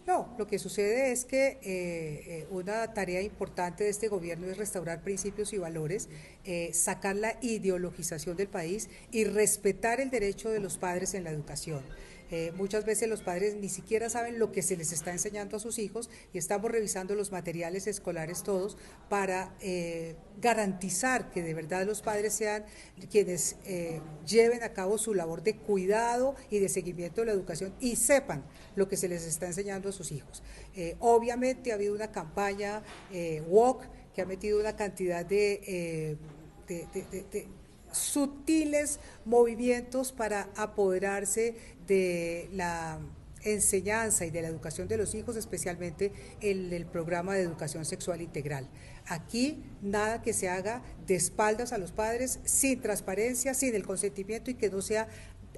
No, lo que sucede es que una tarea importante de este gobierno es restaurar principios y valores, sacar la ideologización del país y respetar el derecho de los padres en la educación. Muchas veces los padres ni siquiera saben lo que se les está enseñando a sus hijos y estamos revisando los materiales escolares todos para garantizar que de verdad los padres sean quienes lleven a cabo su labor de cuidado y de seguimiento de la educación y sepan lo que se les está enseñando a sus hijos. Obviamente ha habido una campaña WOC que ha metido una cantidad de sutiles movimientos para apoderarse de la enseñanza y de la educación de los hijos, especialmente en el programa de educación sexual integral. Aquí nada que se haga de espaldas a los padres, sin transparencia, sin el consentimiento y que no sea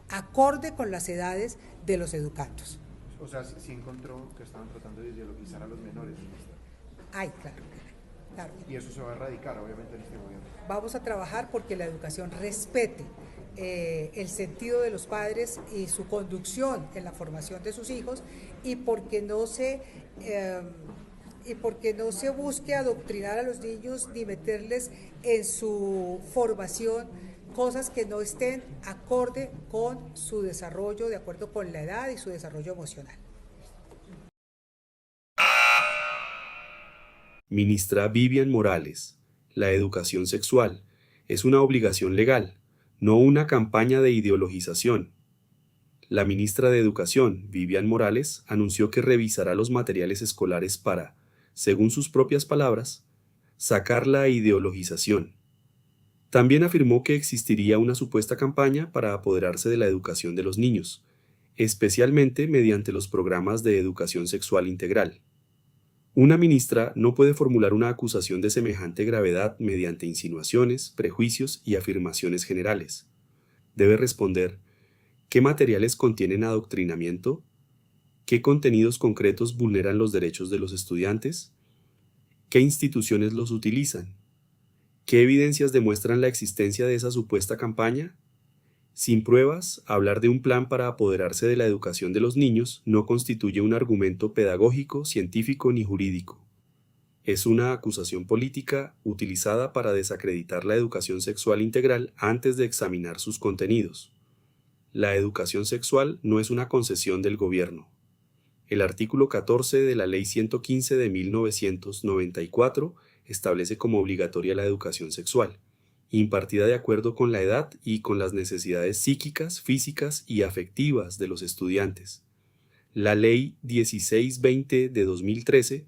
acorde con las edades de los educandos. O sea, sí encontró que estaban tratando de ideologizar a los menores, ministra. Ay, claro, claro. Y eso se va a erradicar, obviamente, en este gobierno. Vamos a trabajar porque la educación respete el sentido de los padres y su conducción en la formación de sus hijos y porque no se busque adoctrinar a los niños ni meterles en su formación cosas que no estén acorde con su desarrollo, de acuerdo con la edad y su desarrollo emocional. Ministra Vivian Morales, la educación sexual es una obligación legal, no una campaña de ideologización. La ministra de Educación, Vivian Morales, anunció que revisará los materiales escolares para, según sus propias palabras, sacar la ideologización. También afirmó que existiría una supuesta campaña para apoderarse de la educación de los niños, especialmente mediante los programas de educación sexual integral. Una ministra no puede formular una acusación de semejante gravedad mediante insinuaciones, prejuicios y afirmaciones generales. Debe responder: ¿qué materiales contienen adoctrinamiento? ¿Qué contenidos concretos vulneran los derechos de los estudiantes? ¿Qué instituciones los utilizan? ¿Qué evidencias demuestran la existencia de esa supuesta campaña? Sin pruebas, hablar de un plan para apoderarse de la educación de los niños no constituye un argumento pedagógico, científico ni jurídico. Es una acusación política utilizada para desacreditar la educación sexual integral antes de examinar sus contenidos. La educación sexual no es una concesión del gobierno. El artículo 14 de la Ley 115 de 1994 establece como obligatoria la educación sexual, impartida de acuerdo con la edad y con las necesidades psíquicas, físicas y afectivas de los estudiantes. La Ley 1620 de 2013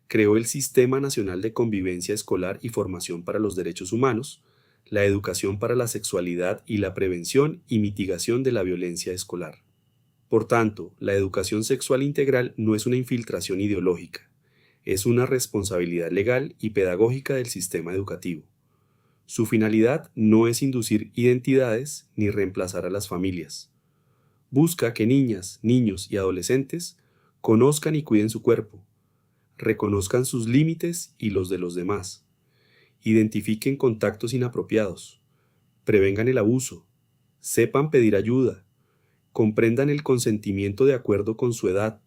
creó el Sistema Nacional de Convivencia Escolar y Formación para los Derechos Humanos, la educación para la sexualidad y la prevención y mitigación de la violencia escolar. Por tanto, la educación sexual integral no es una infiltración ideológica, es una responsabilidad legal y pedagógica del sistema educativo. Su finalidad no es inducir identidades ni reemplazar a las familias. Busca que niñas, niños y adolescentes conozcan y cuiden su cuerpo, reconozcan sus límites y los de los demás, identifiquen contactos inapropiados, prevengan el abuso, sepan pedir ayuda, comprendan el consentimiento de acuerdo con su edad,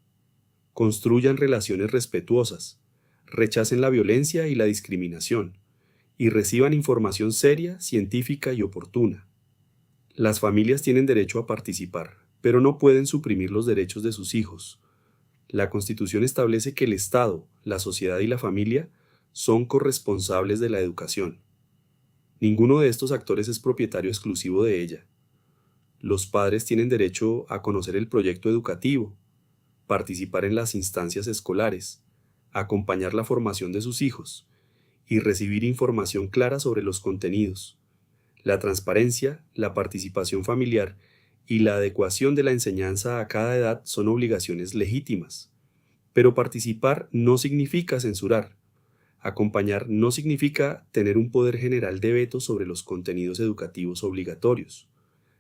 construyan relaciones respetuosas, rechacen la violencia y la discriminación, y reciban información seria, científica y oportuna. Las familias tienen derecho a participar, pero no pueden suprimir los derechos de sus hijos. La Constitución establece que el Estado, la sociedad y la familia son corresponsables de la educación. Ninguno de estos actores es propietario exclusivo de ella. Los padres tienen derecho a conocer el proyecto educativo, participar en las instancias escolares, acompañar la formación de sus hijos y recibir información clara sobre los contenidos. La transparencia, la participación familiar y la adecuación de la enseñanza a cada edad son obligaciones legítimas. Pero participar no significa censurar. Acompañar no significa tener un poder general de veto sobre los contenidos educativos obligatorios.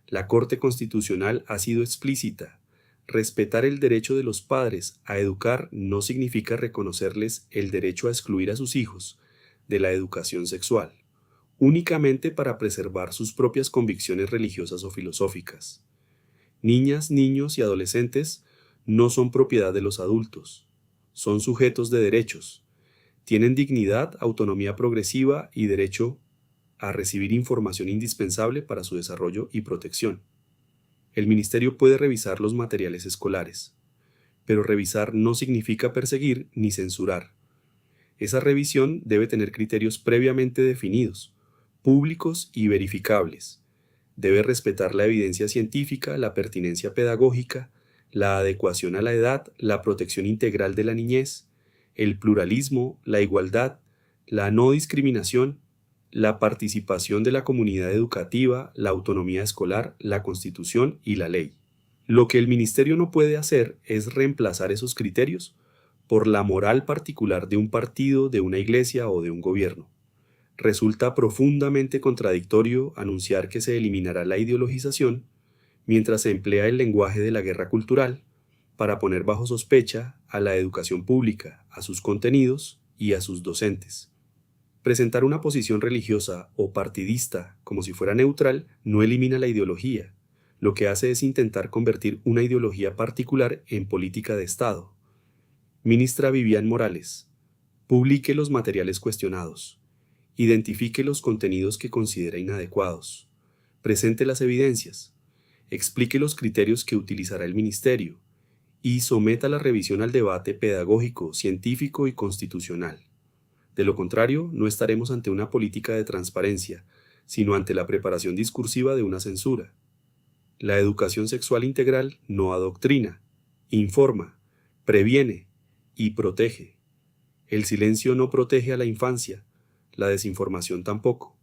La Corte Constitucional ha sido explícita. Respetar el derecho de los padres a educar no significa reconocerles el derecho a excluir a sus hijos de la educación sexual, únicamente para preservar sus propias convicciones religiosas o filosóficas. Niñas, niños y adolescentes no son propiedad de los adultos, son sujetos de derechos, tienen dignidad, autonomía progresiva y derecho a recibir información indispensable para su desarrollo y protección. El Ministerio puede revisar los materiales escolares, pero revisar no significa perseguir ni censurar. Esa revisión debe tener criterios previamente definidos, públicos y verificables. Debe respetar la evidencia científica, la pertinencia pedagógica, la adecuación a la edad, la protección integral de la niñez, el pluralismo, la igualdad, la no discriminación, la participación de la comunidad educativa, la autonomía escolar, la Constitución y la ley. Lo que el Ministerio no puede hacer es reemplazar esos criterios por la moral particular de un partido, de una iglesia o de un gobierno. Resulta profundamente contradictorio anunciar que se eliminará la ideologización mientras se emplea el lenguaje de la guerra cultural para poner bajo sospecha a la educación pública, a sus contenidos y a sus docentes. Presentar una posición religiosa o partidista como si fuera neutral no elimina la ideología. Lo que hace es intentar convertir una ideología particular en política de Estado. Ministra Vivian Morales, publique los materiales cuestionados, identifique los contenidos que considera inadecuados, presente las evidencias, explique los criterios que utilizará el Ministerio y someta la revisión al debate pedagógico, científico y constitucional. De lo contrario, no estaremos ante una política de transparencia, sino ante la preparación discursiva de una censura. La educación sexual integral no adoctrina, informa, previene y protege. El silencio no protege a la infancia, la desinformación tampoco.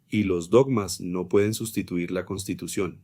Y los dogmas no pueden sustituir la Constitución.